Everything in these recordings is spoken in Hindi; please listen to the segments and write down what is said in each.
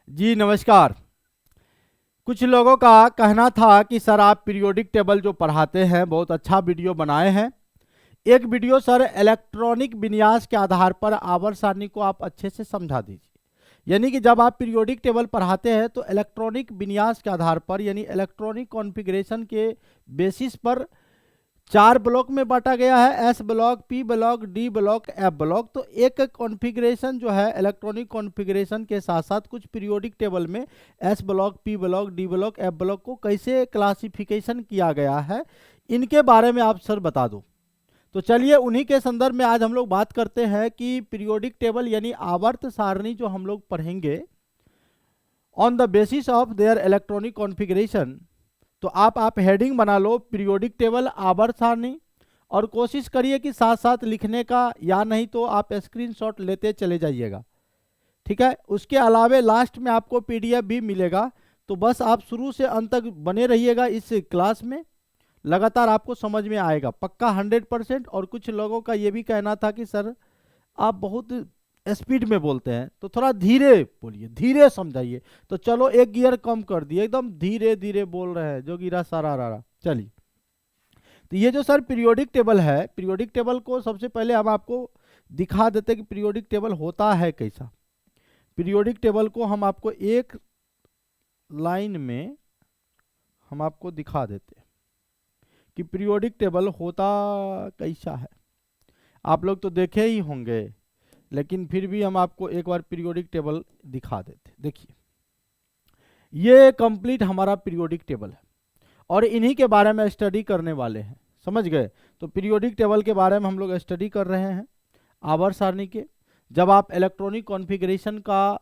जी नमस्कार। कुछ लोगों का कहना था कि सर आप पीरियोडिक टेबल जो पढ़ाते हैं बहुत अच्छा वीडियो बनाए हैं। एक वीडियो सर इलेक्ट्रॉनिक विन्यास के आधार पर आवर्त सारणी को आप अच्छे से समझा दीजिए। यानी कि जब आप पीरियोडिक टेबल पढ़ाते हैं तो इलेक्ट्रॉनिक विन्यास के आधार पर यानी इलेक्ट्रॉनिक कॉन्फ़िगरेशन के बेसिस पर 4 ब्लॉक में बांटा गया है, S block, P block, D block, F block. तो एक कॉन्फ़िगरेशन जो है इलेक्ट्रॉनिक कॉन्फ़िगरेशन के साथ साथ कुछ पीरियोडिक टेबल में S block, P block, D block, F block को कैसे क्लासिफिकेशन किया गया है, इनके बारे में आप सर बता दो। तो चलिए उन्हीं के संदर्भ में आज हम लोग बात करते हैं कि पीरियोडिक टेबल यानी आवर्त सारणी जो हम लोग पढ़ेंगे on the basis of their electronic configuration. तो आप हेडिंग बना लो पीरियोडिक टेबल आवर्त सारणी, और कोशिश करिए कि साथ साथ लिखने का, या नहीं तो आप स्क्रीनशॉट लेते चले जाइएगा, ठीक है। उसके अलावे लास्ट में आपको पीडीएफ भी मिलेगा। तो बस आप शुरू से अंत तक बने रहिएगा इस क्लास में, लगातार आपको समझ में आएगा पक्का 100%। और कुछ लोगों का ये भी कहना था कि सर आप बहुत स्पीड में बोलते हैं, तो थोड़ा धीरे बोलिए, धीरे समझाइए। तो चलो एक गियर कम कर दिए, एकदम धीरे धीरे बोल रहे हैं जो गिरा सारा रहा। चलिए, तो ये जो सर पीरियोडिक टेबल है, पीरियोडिक टेबल को सबसे पहले हम आपको दिखा देते हैं कि पीरियोडिक टेबल होता है कैसा। पीरियोडिक टेबल को हम आपको एक लाइन में हम आपको दिखा देते हैं कि पीरियोडिक टेबल होता कैसा है। आप लोग तो देखे ही होंगे, लेकिन फिर भी हम आपको एक बार पीरियोडिक टेबल दिखा देते। देखिए, ये कंप्लीट हमारा पीरियोडिक टेबल है और इन्हीं के बारे में स्टडी करने वाले हैं, समझ गए। तो पीरियोडिक टेबल के बारे में हम लोग स्टडी कर रहे हैं आवर्त सारणी के। जब आप इलेक्ट्रॉनिक कॉन्फ़िगरेशन का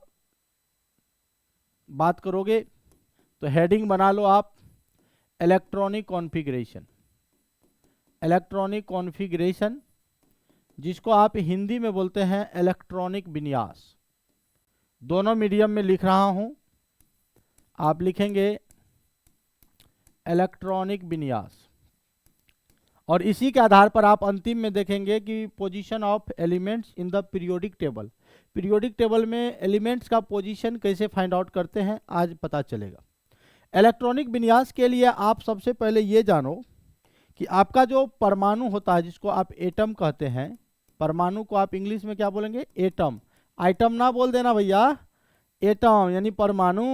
बात करोगे तो हेडिंग बना लो आप इलेक्ट्रॉनिक कॉन्फ़िगरेशन। इलेक्ट्रॉनिक कॉन्फ़िगरेशन, जिसको आप हिंदी में बोलते हैं इलेक्ट्रॉनिक विन्यास। दोनों मीडियम में लिख रहा हूं, आप लिखेंगे इलेक्ट्रॉनिक विन्यास, और इसी के आधार पर आप अंतिम में देखेंगे कि position of elements in the periodic table. Periodic table में एलिमेंट्स का पोजीशन कैसे फाइंड आउट करते हैं आज पता चलेगा। इलेक्ट्रॉनिक विन्यास के लिए आप सबसे पहले ये जानो कि आपका जो परमाणु होता है, जिसको आप एटम कहते हैं, परमाणु को आप इंग्लिश में क्या बोलेंगे? एटम। आइटम ना बोल देना भैया, एटम यानी परमाणु।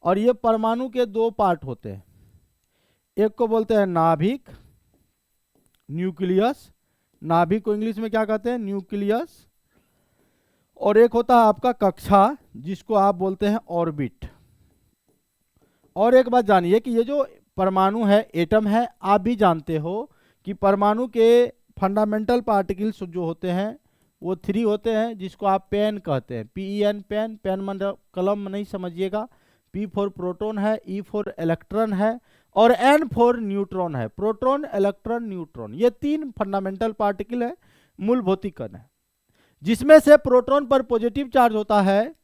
और ये परमाणु के दो पार्ट होते हैं, एक को बोलते हैं नाभिक, न्यूक्लियस। नाभिक को इंग्लिश में क्या कहते हैं? न्यूक्लियस। और एक होता है आपका कक्षा, जिसको आप बोलते हैं ऑर्बिट। और एक बात जानिए कि ये जो परमाणु है, एटम है, आप भी जानते हो कि परमाणु के फंडामेंटल पार्टिकल्स जो होते हैं वो 3 होते हैं, जिसको आप पेन कहते हैं, PEN, पेन। पेन मतलब कलम नहीं समझिएगा। P फॉर प्रोटॉन है, E फॉर इलेक्ट्रॉन है, और N फॉर न्यूट्रॉन है। प्रोटॉन, इलेक्ट्रॉन, न्यूट्रॉन, ये 3 फंडामेंटल पार्टिकल है, मूल भौतिक कण है, जिसमें से प्रोटॉन पर पॉजिटिव चार्ज होता है,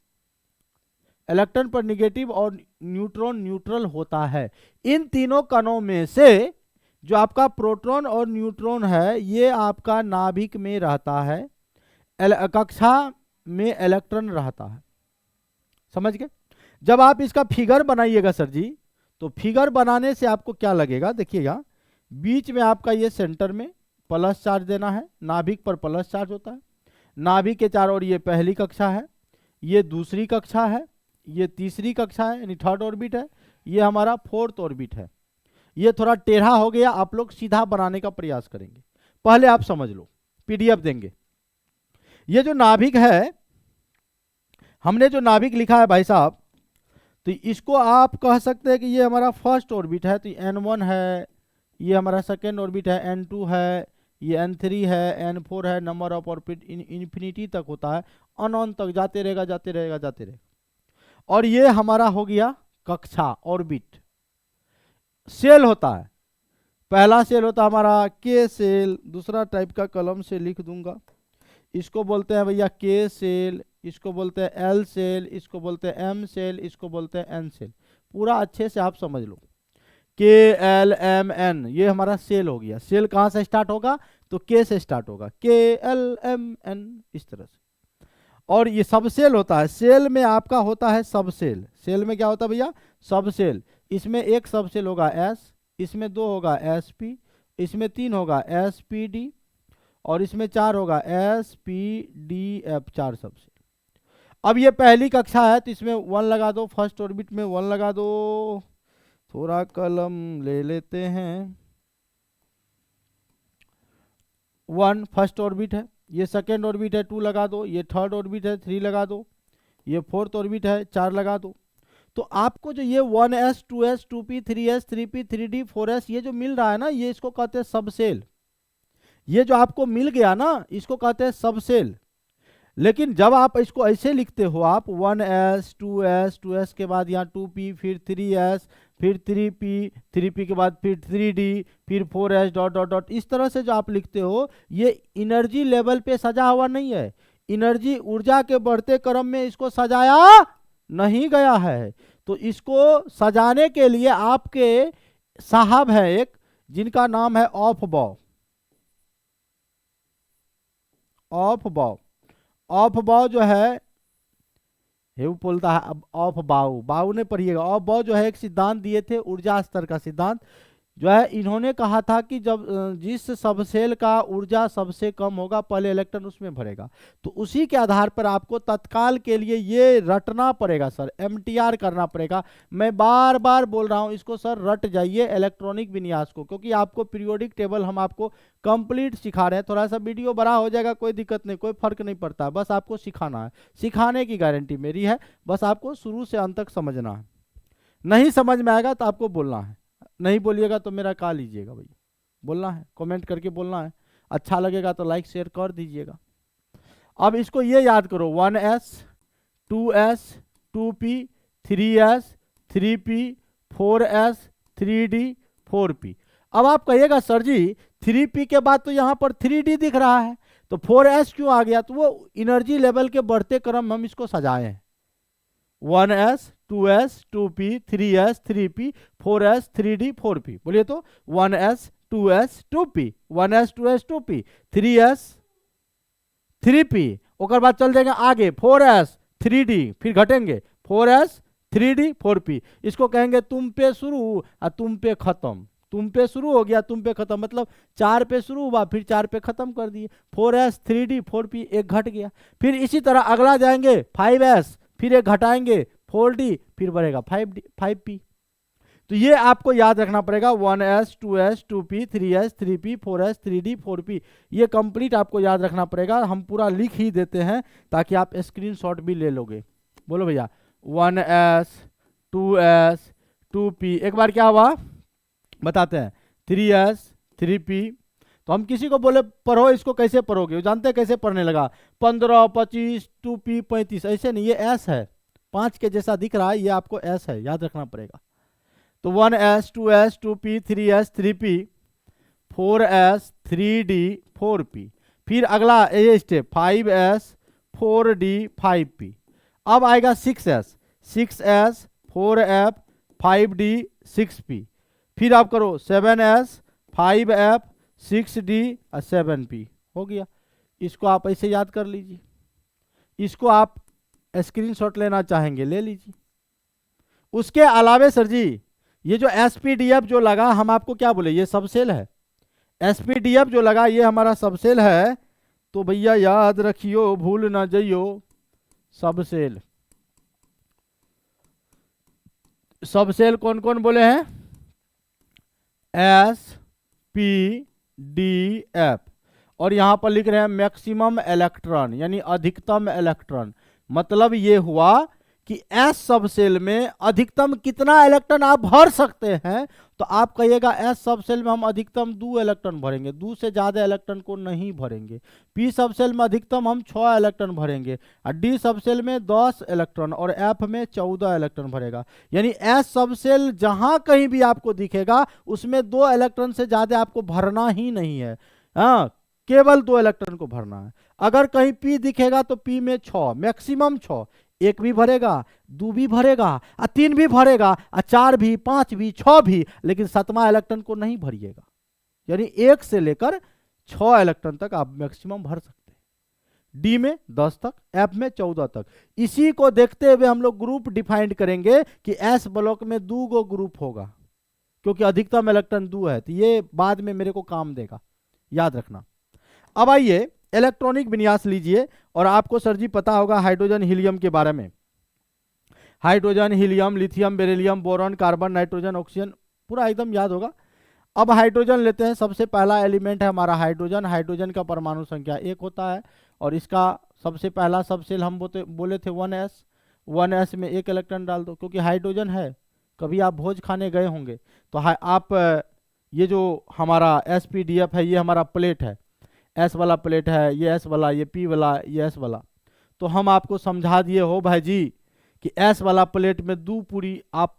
इलेक्ट्रॉन पर निगेटिव, और न्यूट्रॉन न्यूट्रल होता है। इन तीनों कणों में से जो आपका प्रोटॉन और न्यूट्रॉन है, ये आपका नाभिक में रहता है, कक्षा में इलेक्ट्रॉन रहता है, समझ गए। जब आप इसका फिगर बनाइएगा सर जी, तो फिगर बनाने से आपको क्या लगेगा, देखिएगा, बीच में आपका ये सेंटर में प्लस चार्ज देना है, नाभिक पर प्लस चार्ज होता है। नाभिक के चारों ओर ये पहली कक्षा है, ये दूसरी कक्षा है, ये तीसरी कक्षा है यानी थर्ड ऑर्बिट है, ये हमारा फोर्थ ऑर्बिट है। ये थोड़ा टेढ़ा हो गया, आप लोग सीधा बनाने का प्रयास करेंगे, पहले आप समझ लो, पीडीएफ देंगे। ये जो नाभिक है, हमने जो नाभिक लिखा है भाई साहब, तो इसको आप कह सकते हैं कि ये हमारा फर्स्ट ऑर्बिट है, तो N1 है, ये हमारा सेकेंड ऑर्बिट है, N2 है, ये N3 है, N4 है। नंबर ऑफ ऑर्बिट इन्फिनिटी तक होता है, अनंत तक जाते रहेगा, जाते रहेगा, जाते रहेगा। और ये हमारा हो गया कक्षा, ऑर्बिट। सेल होता है, पहला सेल होता है हमारा के सेल, दूसरा टाइप का कलम से लिख दूंगा, इसको बोलते हैं भैया के सेल, इसको बोलते हैं एल सेल, इसको बोलते हैं एम सेल, इसको बोलते हैं एन सेल। पूरा अच्छे से आप समझ लो, के एल एम एन, ये हमारा सेल हो गया। सेल कहाँ से स्टार्ट होगा? तो के से स्टार्ट होगा, के एल एम एन, इस तरह से। और ये सब सेल होता है, सेल में आपका होता है सब सेल। सेल में क्या होता है भैया? सब सेल। इसमें एक सब सेल होगा एस, इसमें दो होगा एस पी, इसमें तीन होगा एस पी डी, और इसमें चार होगा एस पी डी एफ, चार सब सेल। अब ये पहली कक्षा है तो इसमें 1 लगा दो, फर्स्ट ऑर्बिट में 1 लगा दो। थोड़ा कलम ले लेते हैं। 1 फर्स्ट ऑर्बिट है, ये सेकेंड ऑर्बिट है 2 लगा दो, ये थर्ड ऑर्बिट है 3 लगा दो, ये फोर्थ ऑर्बिट है 4 लगा दो। तो आपको जो ये 1s 2s 2p 3s 3p 3d 4s ये जो मिल रहा है ना, ये इसको कहते हैं सब सेल। ये जो आपको मिल गया ना, इसको कहते हैं सब सेल। लेकिन जब आप इसको ऐसे लिखते हो, आप 1s 2s 2s के बाद यहाँ 2p, फिर 3s, फिर 3p, 3p के बाद फिर 3d, फिर 4s डॉट डॉट डॉट, इस तरह से जो आप लिखते हो, ये एनर्जी लेवल पे सजा हुआ नहीं है। एनर्जी ऊर्जा के बढ़ते क्रम में इसको सजाया नहीं गया है। तो इसको सजाने के लिए आपके साहब है एक, जिनका नाम है ऑफ बॉ। ऑफ बॉ, ऑफ बॉ जो है ये वो बोलता है, अब ऑफ बाउ, बाउ ने पढ़िएगा। ऑफ बॉ जो है एक सिद्धांत दिए थे, ऊर्जा स्तर का सिद्धांत जो है। इन्होंने कहा था कि जब जिस सबसेल का ऊर्जा सबसे कम होगा, पहले इलेक्ट्रॉन उसमें भरेगा। तो उसी के आधार पर आपको तत्काल के लिए ये रटना पड़ेगा सर, एमटीआर करना पड़ेगा। मैं बार बार बोल रहा हूं इसको सर, रट जाइए इलेक्ट्रॉनिक विन्यास को, क्योंकि आपको पीरियोडिक टेबल हम आपको कंप्लीट सिखा रहे हैं। थोड़ा सा वीडियो बड़ा हो जाएगा, कोई दिक्कत नहीं, कोई फर्क नहीं पड़ता, बस आपको सिखाना है। सिखाने की गारंटी मेरी है, बस आपको शुरू से अंत तक समझना है। नहीं समझ में आएगा तो आपको बोलना है, नहीं बोलिएगा तो मेरा कहा लीजिएगा भैया, बोलना है, कमेंट करके बोलना है। अच्छा लगेगा तो लाइक शेयर कर दीजिएगा। अब इसको ये याद करो, 1s 2s 2p 3s 3p 4s 3d 4p। अब आप कहिएगा सर जी 3p के बाद तो यहाँ पर 3d दिख रहा है, तो 4s क्यों आ गया? तो वो एनर्जी लेवल के बढ़ते क्रम हम इसको सजाए हैं। 1s 2s 2p 3s 3p 4s 3d 4p। बोलिए तो 1s 2s 2p 1s 2s 2p 3s 3p, और बाद चल जाएंगे आगे 4s 3d, फिर घटेंगे 4s 3d 4p। इसको कहेंगे तुम पे शुरू और तुम पे खत्म। तुम पे शुरू हो गया, तुम पे खत्म, मतलब 4 पे शुरू हुआ, फिर 4 पे खत्म कर दिए। 4s 3d 4p, एक घट गया। फिर इसी तरह अगला जाएंगे 5s, फिर एक घटाएंगे 4d, फिर बढ़ेगा 5d 5p। तो ये आपको याद रखना पड़ेगा, 1s 2s 2p 3s 3p 4s 3d 4p, ये कंप्लीट आपको याद रखना पड़ेगा। हम पूरा लिख ही देते हैं ताकि आप स्क्रीनशॉट भी ले लोगे। बोलो भैया 1s 2s 2p, एक बार क्या हुआ बताते हैं, 3s 3p। तो हम किसी को बोले पढ़ो, इसको कैसे पढ़ोगे? जानते हैं कैसे पढ़ने लगा, 15 25 2p 35, ऐसे नहीं, ये s है, 5 के जैसा दिख रहा है, ये आपको s है, याद रखना पड़ेगा। तो 1s 2s 2p 3s 3p 4s 3d 4p, फिर अगला ये स्टेप 5s 4d 5p। अब आएगा 6s 6s 4f 5d 6p, फिर आप करो 7s 5f 6d 7p, हो गया। इसको आप ऐसे याद कर लीजिए। इसको आप स्क्रीनशॉट लेना चाहेंगे ले लीजिए। उसके अलावे सर जी ये जो एसपीडीएफ जो लगा, हम आपको क्या बोले, ये सबसेल है। एसपीडीएफ जो लगा ये हमारा सबसेल है, तो भैया याद रखियो, भूल ना जाइयो, सबसेल। सबसेल कौन कौन बोले हैं? एस पी डी एफ, और यहां पर लिख रहे हैं मैक्सिमम इलेक्ट्रॉन, यानी अधिकतम इलेक्ट्रॉन। मतलब ये हुआ कि एस सबसेल में अधिकतम कितना इलेक्ट्रॉन आप भर सकते हैं। तो आप कहिएगा एस सबसेल में हम अधिकतम 2 इलेक्ट्रॉन भरेंगे, 2 से ज्यादा इलेक्ट्रॉन को नहीं भरेंगे। पी सबसेल में अधिकतम हम 6 इलेक्ट्रॉन भरेंगे, और डी सबसेल में 10 इलेक्ट्रॉन, और एफ में 14 इलेक्ट्रॉन भरेगा। यानी एस सबसेल जहां कहीं भी आपको दिखेगा उसमें 2 इलेक्ट्रॉन से ज्यादा आपको भरना ही नहीं है। हाँ, केवल 2 इलेक्ट्रॉन को भरना है। अगर कहीं पी दिखेगा तो पी में 6, मैक्सिमम 6, 1 भी भरेगा, 2 भी भरेगा, 3 भी भरेगा, 4 भी, 5 भी, 6 भी, लेकिन 7वां इलेक्ट्रॉन को नहीं भरिएगा। यानी 1 से लेकर 6 इलेक्ट्रॉन तक आप मैक्सिमम भर सकते हैं। डी में 10 तक, एफ में 14 तक। इसी को देखते हुए हम लोग ग्रुप डिफाइन करेंगे कि एस ब्लॉक में 2 गो ग्रुप होगा, क्योंकि अधिकतम इलेक्ट्रॉन 2 है, तो ये बाद में मेरे को काम देगा, याद रखना। अब आइए इलेक्ट्रॉनिक विन्यास लीजिए, और आपको सर जी पता होगा हाइड्रोजन हीलियम के बारे में। Hydrogen, helium, lithium, beryllium, boron, carbon, nitrogen, oxygen, पूरा एकदम याद होगा। अब हाइड्रोजन लेते हैं, सबसे पहला एलिमेंट है हमारा हाइड्रोजन। हाइड्रोजन का परमाणु संख्या 1 होता है, और इसका सबसे पहला सबसेल हम बोले थे 1s। 1s में 1 इलेक्ट्रॉन डाल दो, क्योंकि हाइड्रोजन है। कभी आप भोज खाने गए होंगे तो आप ये जो हमारा SPDF है, ये हमारा प्लेट है, S वाला प्लेट है, ये S वाला, ये P वाला, ये S वाला। तो हम आपको समझा दिए हो भाई जी कि S वाला प्लेट में 2 पूरी आप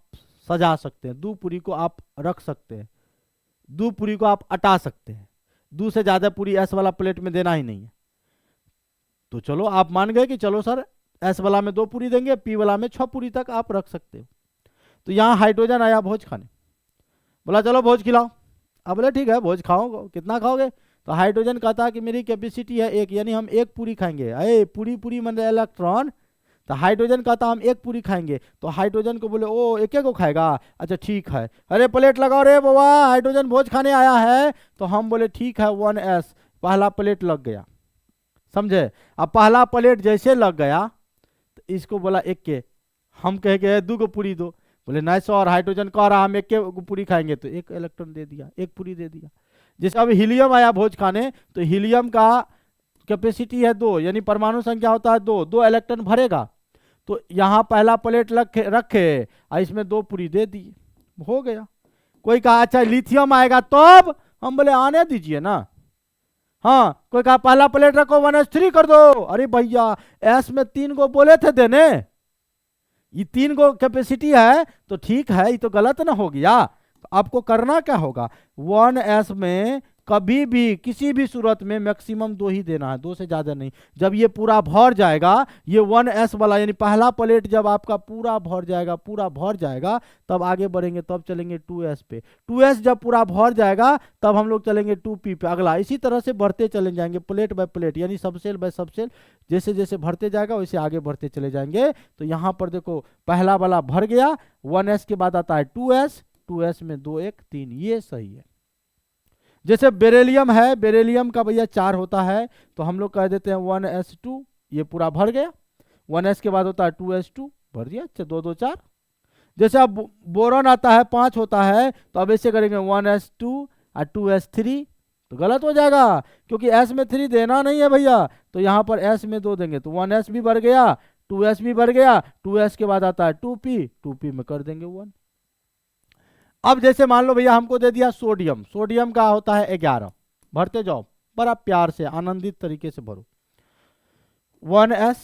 सजा सकते हैं, 2 पूरी को आप रख सकते हैं, 2 पूरी को आप अटा सकते हैं। 2 से ज्यादा पूरी S वाला प्लेट में देना ही नहीं है। तो चलो आप मान गए कि चलो सर S वाला में 2 पूरी देंगे, P वाला में 6 पूरी तक आप रख सकते हो। तो यहाँ हाइड्रोजन आया भोज खाने, बोला चलो भोज खिलाओ। अब बोले ठीक है भोज खाओ, कितना खाओगे? तो हाइड्रोजन कहता है कि मेरी कैपेसिटी है 1, यानी हम 1 पूरी खाएंगे। अरे पूरी पूरी मतलब इलेक्ट्रॉन। तो हाइड्रोजन कहता हम 1 पूरी खाएंगे। तो हाइड्रोजन को बोले ओ 1 को खाएगा, अच्छा ठीक है, अरे प्लेट लगाओ रे बाबा, हाइड्रोजन भोज खाने आया है। तो हम बोले ठीक है 1s, पहला प्लेट लग गया, समझे। अब पहला प्लेट जैसे लग गया तो इसको बोला 1 के, हम कह गए 2 को पूरी दो। बोले नहीं सर, हाइड्रोजन कह रहा हम 1 के पूरी खाएंगे, तो 1 इलेक्ट्रॉन दे दिया, 1 पूरी दे दिया। जैसे अब हीलियम आया भोज खाने, तो हीलियम का कैपेसिटी है 2, यानी परमाणु संख्या होता है 2, 2 इलेक्ट्रॉन भरेगा। तो यहाँ पहला प्लेट रखे और इसमें 2 पूरी दे दी, हो गया। कोई कहा अच्छा लिथियम आएगा तब, हम बोले आने दीजिए ना। हाँ, कोई कहा पहला प्लेट रखो 1s3 कर दो, अरे भैया एस में 3 को बोले थे देने, ये 3 को कैपेसिटी है तो ठीक है, ये तो गलत ना हो गया। तो आपको करना क्या होगा, 1s में कभी भी किसी भी सूरत में मैक्सिमम 2 ही देना है, 2 से ज्यादा नहीं। जब ये पूरा भर जाएगा, ये 1s वाला यानी पहला प्लेट जब आपका पूरा भर जाएगा, पूरा भर जाएगा, तब आगे बढ़ेंगे, तब चलेंगे 2s पे। 2s जब पूरा भर जाएगा तब हम लोग चलेंगे 2p पे, अगला। इसी तरह से बढ़ते चले जाएंगे प्लेट बाय प्लेट, यानी सबसेल बाय सबसेल, जैसे जैसे भरते जाएगा वैसे आगे बढ़ते चले जाएंगे। तो यहाँ पर देखो पहला वाला भर गया, 1s के बाद आता है 2s, 2s में 2 1 3, ये सही है। जैसे बेरिलियम है, बेरिलियम का भैया 4 होता है, तो हम लोग कह देते हैं 1s2, ये पूरा भर गया। 1s के बाद होता है 2s2, भर दिया, 2 2 4। जैसे अब बोरॉन आता है 5 होता है, तो अब ऐसे करेंगे 1s2 और 2s3, तो गलत हो जाएगा क्योंकि s में 3 देना नहीं है भैया। तो यहाँ पर s में 2 देंगे, तो 1s भी भर गया, 2s भी भर गया। 2s के बाद आता है 2p, 2p में कर देंगे 1। अब जैसे मान लो भैया हमको दे दिया सोडियम, सोडियम का होता है 11, भरते जाओ, बड़ा प्यार से आनंदित तरीके से भरो। 1s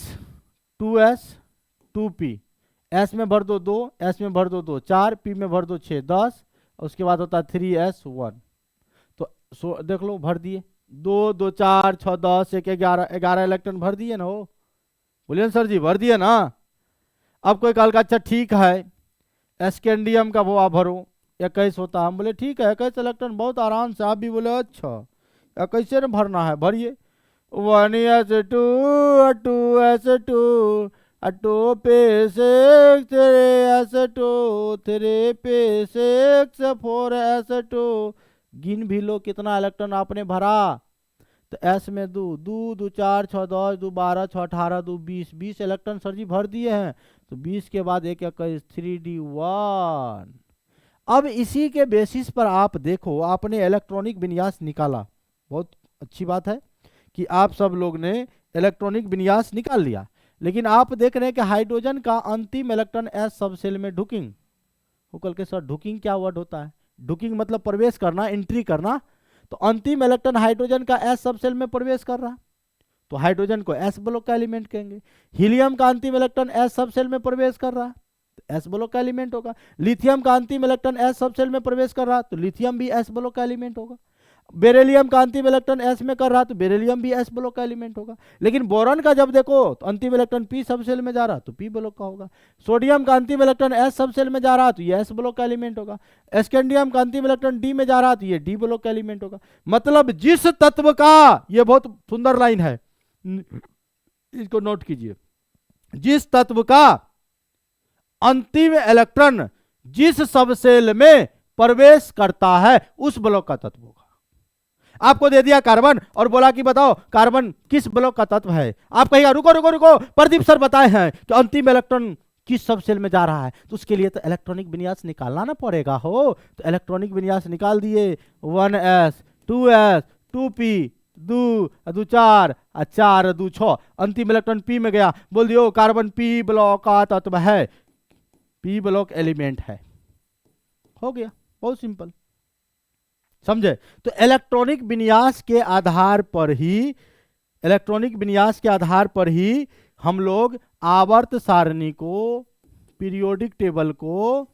2s 2p, s में भर दो 2, s में भर दो 2 4, p में भर दो 6 10, उसके बाद होता है 3s 1। तो देख लो भर दिए, 2 2 4 6 10 1 11, 11 इलेक्ट्रॉन भर दिए ना। हो बोलिए सर जी भर दिए ना। अब कोई कल का अच्छा ठीक है स्कैंडियम का वो आप भरो, 21 होता है। हम बोले ठीक है 21 इलेक्ट्रॉन बहुत आराम से, आप भी बोले अच्छा 21 ने भरना है, भरिए। 1s2 2s2 2 पे 6 3s2 3 पे 6 4s2, गिन भी लो कितना इलेक्ट्रॉन आपने भरा। तो s में 2 2 2 4 6 10 2 12 6 18 2 20, 20 इलेक्ट्रॉन सर जी भर दिए हैं। तो 20 के बाद 1 21 3d1। अब इसी के बेसिस पर आप देखो, आपने इलेक्ट्रॉनिक विन्यास निकाला, बहुत अच्छी बात है कि आप सब लोग ने इलेक्ट्रॉनिक विन्यास निकाल लिया। लेकिन आप देख रहे हैं कि हाइड्रोजन का अंतिम इलेक्ट्रॉन s सब सेल में ढुकिंग हो। कल के सर ढुकिंग क्या वर्ड होता है? ढुकिंग मतलब प्रवेश करना, एंट्री करना। तो अंतिम इलेक्ट्रॉन हाइड्रोजन का s सब सेल में प्रवेश कर रहा, तो हाइड्रोजन को s ब्लॉक का एलिमेंट कहेंगे। हीलियम का अंतिम इलेक्ट्रॉन s सब सेल में प्रवेश कर रहा, तो s ब्लॉक का एलिमेंट होगा। लिथियम का अंतिम इलेक्ट्रॉन s सब सेल में प्रवेश कर रहा, तो लिथियम भी s ब्लॉक का एलिमेंट होगा। बेरिलियम का अंतिम इलेक्ट्रॉन s में कर रहा, तो बेरिलियम भी s ब्लॉक का एलिमेंट होगा। लेकिन बोरॉन का जब देखो तो अंतिम इलेक्ट्रॉन p सब सेल में जा रहा, तो p ब्लॉक का होगा। सोडियम का अंतिम इलेक्ट्रॉन s सब सेल में जा रहा, तो ये s ब्लॉक का एलिमेंट होगा। स्कैंडियम का अंतिम इलेक्ट्रॉन d में जा रहा, तो ये d ब्लॉक का एलिमेंट होगा। मतलब जिस तत्व का, ये बहुत सुंदर लाइन है, इसको नोट कीजिए, जिस तत्व का अंतिम इलेक्ट्रॉन जिस सबसेल में प्रवेश करता है उस ब्लॉक का तत्व होगा। आपको दे दिया कार्बन और बोला कि बताओ कार्बन किस ब्लॉक का तत्व है। आप कहिएगा रुको रुको रुको, प्रदीप सर बताए हैं कि अंतिम इलेक्ट्रॉन किस सबसेल में जा रहा है, तो उसके लिए तो इलेक्ट्रॉनिक विन्यास निकालना ना पड़ेगा हो। तो इलेक्ट्रॉनिक विन्यास निकाल दिए, 1s 2s 2p 2 4 4 2 6, अंतिम इलेक्ट्रॉन पी में गया, बोल दियो कार्बन पी ब्लॉक का तत्व है, पी ब्लॉक एलिमेंट है, हो गया, बहुत सिंपल, समझे। तो इलेक्ट्रॉनिक विन्यास के आधार पर ही, इलेक्ट्रॉनिक विन्यास के आधार पर ही हम लोग आवर्त सारणी को, पीरियोडिक टेबल को,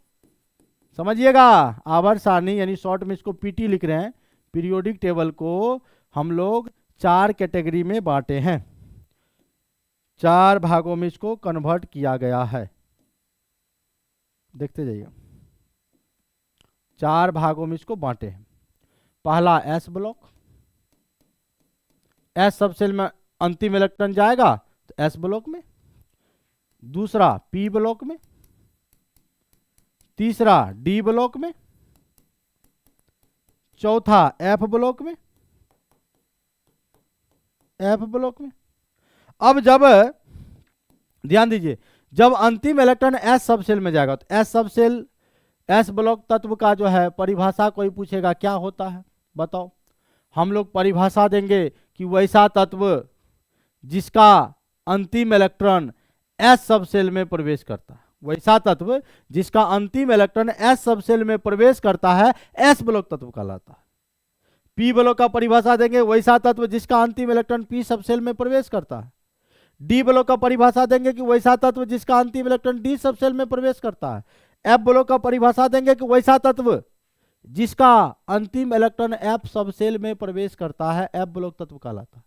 समझिएगा, आवर्त सारणी यानी शॉर्ट में इसको पीटी लिख रहे हैं, पीरियोडिक टेबल को हम लोग 4 कैटेगरी में बांटे हैं, 4 भागों में इसको कन्वर्ट किया गया है, देखते जाइए, 4 भागों में इसको बांटे हैं। पहला एस ब्लॉक, एस सबसेल में अंतिम इलेक्ट्रॉन जाएगा तो एस ब्लॉक में, दूसरा पी ब्लॉक में, तीसरा डी ब्लॉक में, चौथा एफ ब्लॉक में, एफ ब्लॉक में। अब जब ध्यान दीजिए, जब अंतिम इलेक्ट्रॉन एस सबसेल में जाएगा तो एस सबसेल, एस ब्लॉक तत्व का जो है परिभाषा कोई पूछेगा क्या होता है बताओ, हम लोग परिभाषा देंगे कि वैसा तत्व जिसका अंतिम इलेक्ट्रॉन एस सबसेल में प्रवेश करता है, वैसा तत्व जिसका अंतिम इलेक्ट्रॉन एस सबसेल में प्रवेश करता है एस ब्लॉक तत्व कहलाता है। पी ब्लॉक का परिभाषा देंगे, वैसा तत्व जिसका अंतिम इलेक्ट्रॉन पी सबसेल में प्रवेश करता है। डी ब्लॉक का परिभाषा देंगे कि वैसा तत्व जिसका अंतिम इलेक्ट्रॉन डी सबसेल में प्रवेश करता है। एफ ब्लॉक का परिभाषा देंगे कि वैसा तत्व जिसका अंतिम इलेक्ट्रॉन एफ सबसेल में प्रवेश करता है एफ ब्लॉक तत्व कहलाता है।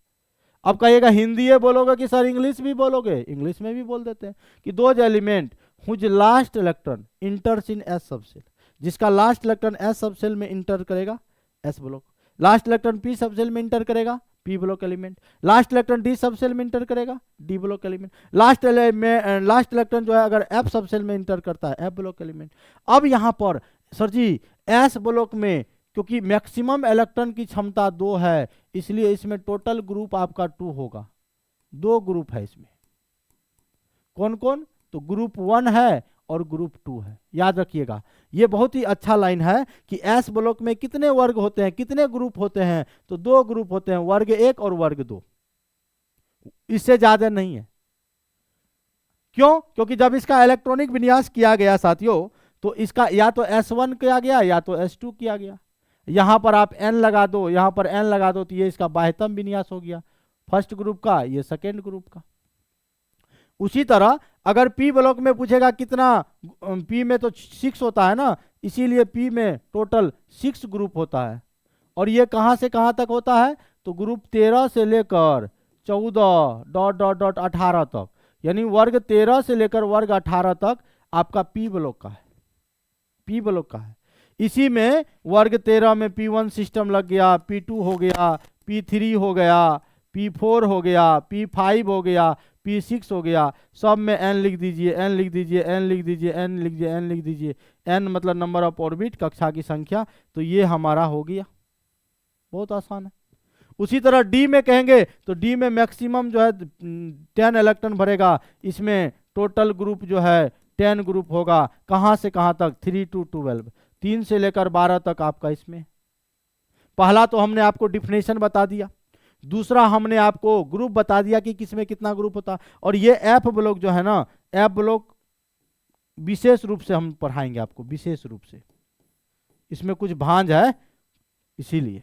अब कहिएगा हिंदी है बोलोगे कि सर इंग्लिश भी बोलोगे, इंग्लिश में भी बोल देते हैं कि those element whose last electron enters in S subshell, जिसका लास्ट इलेक्ट्रॉन एस सबसेल में इंटर करेगा S block, last electron P subshell में इंटर करेगा P block element, last electron D subshell में इंटर करेगा D block element, last electron जो है अगर एफ सबसेल में इंटर करता है एफ ब्लॉक एलिमेंट। अब यहां पर सर जी एस ब्लॉक में क्योंकि मैक्सिमम इलेक्ट्रॉन की क्षमता 2 है, इसलिए इसमें टोटल ग्रुप आपका 2 होगा, 2 ग्रुप है इसमें, कौन कौन, तो ग्रुप 1 है और ग्रुप 2 है। याद रखिएगा ये बहुत ही अच्छा लाइन है कि एस ब्लॉक में कितने वर्ग होते हैं, कितने ग्रुप होते हैं, तो 2 ग्रुप होते हैं, वर्ग 1 और वर्ग 2, इससे ज्यादा नहीं है। क्यों, क्योंकि जब इसका इलेक्ट्रॉनिक विन्यास किया गया साथियों तो इसका या तो S1 किया गया या तो S2 किया गया, यहां पर आप n लगा दो, यहां पर n लगा दो, तो ये इसका बाह्यतम विन्यास हो गया फर्स्ट ग्रुप का, ये सेकेंड ग्रुप का। उसी तरह अगर P ब्लॉक में पूछेगा कितना, P में तो 6 होता है ना, इसीलिए P में टोटल 6 ग्रुप होता है, और ये कहां से कहां तक होता है, तो ग्रुप 13 से लेकर 14 डॉट डॉट डॉट 18 तक, यानी वर्ग 13 से लेकर वर्ग 18 तक आपका P ब्लॉक का है, P ब्लॉक का है। इसी में वर्ग 13 में P1 सिस्टम लग गया, P2 हो गया, P3 हो गया, P4 हो गया, P5 हो गया, P6 हो गया, सब में n लिख दीजिए, n लिख दीजिए, n लिख दीजिए, n लिख दीजिए, n लिख दीजिए, n मतलब नंबर ऑफ ऑर्बिट, कक्षा की संख्या, तो ये हमारा हो गया, बहुत आसान है। उसी तरह D में कहेंगे तो D में मैक्सिमम जो है 10 इलेक्ट्रॉन भरेगा, इसमें टोटल ग्रुप जो है 10 ग्रुप होगा, कहां से कहां तक, 3 to 12, 3 से लेकर 12 तक आपका इसमें। पहला तो हमने आपको डिफिनेशन बता दिया, दूसरा हमने आपको ग्रुप बता दिया कि किसमें कितना ग्रुप होता, और ये एफ ब्लॉक जो है ना, एफ ब्लॉक विशेष रूप से हम पढ़ाएंगे आपको, विशेष रूप से, इसमें कुछ भांज है, इसीलिए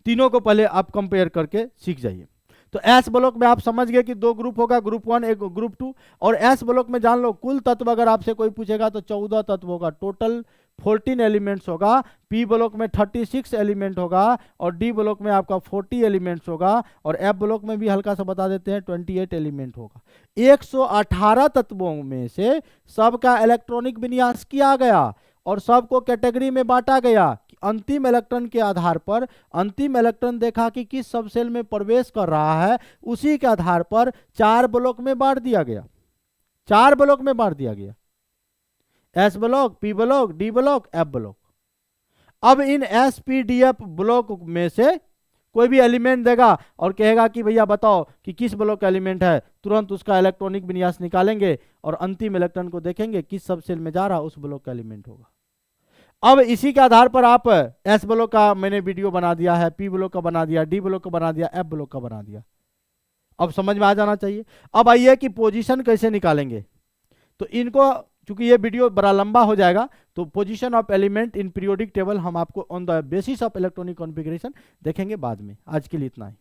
तीनों को पहले आप कंपेयर करके सीख जाइए। तो एस ब्लॉक में आप समझ गए कि 2 ग्रुप होगा, ग्रुप 1 एक ग्रुप 2, और एस ब्लॉक में जान लो कुल तत्व अगर आपसे कोई पूछेगा तो 14 तत्व होगा, टोटल 14 एलिमेंट्स होगा। पी ब्लॉक में 36 एलिमेंट होगा, और डी ब्लॉक में आपका 40 एलिमेंट्स होगा, और एफ ब्लॉक में भी हल्का सा बता देते हैं 28 एलिमेंट होगा। 118 तत्वों में से सबका इलेक्ट्रॉनिक विन्यास किया गया और सबको कैटेगरी में बांटा गया कि अंतिम इलेक्ट्रॉन के आधार पर, अंतिम इलेक्ट्रॉन देखा कि किस सब शेल में प्रवेश कर रहा है, उसी के आधार पर 4 ब्लॉक में बांट दिया गया, 4 ब्लॉक में बांट दिया गया, S block, P block, D block, F block. अब इन S P D F block में से कोई भी एलिमेंट देगा और कहेगा कि भैया बताओ कि किस ब्लॉक का एलिमेंट है, तुरंत उसका इलेक्ट्रॉनिक विन्यास निकालेंगे और अंतिम इलेक्ट्रॉन को देखेंगे किस सब शेल में जा रहा, उस ब्लॉक का एलिमेंट होगा। अब इसी के आधार पर आप एस ब्लॉक का मैंने वीडियो बना दिया है, पी ब्लॉक का बना दिया, डी ब्लॉक का बना दिया, एफ ब्लॉक का बना दिया। अब समझ में आ जाना चाहिए। अब आइए कि पोजीशन कैसे निकालेंगे। तो इनको, चूंकि ये वीडियो बड़ा लंबा हो जाएगा, तो position of element in periodic table हम आपको on the basis of electronic configuration देखेंगे बाद में। आज के लिए इतना ही।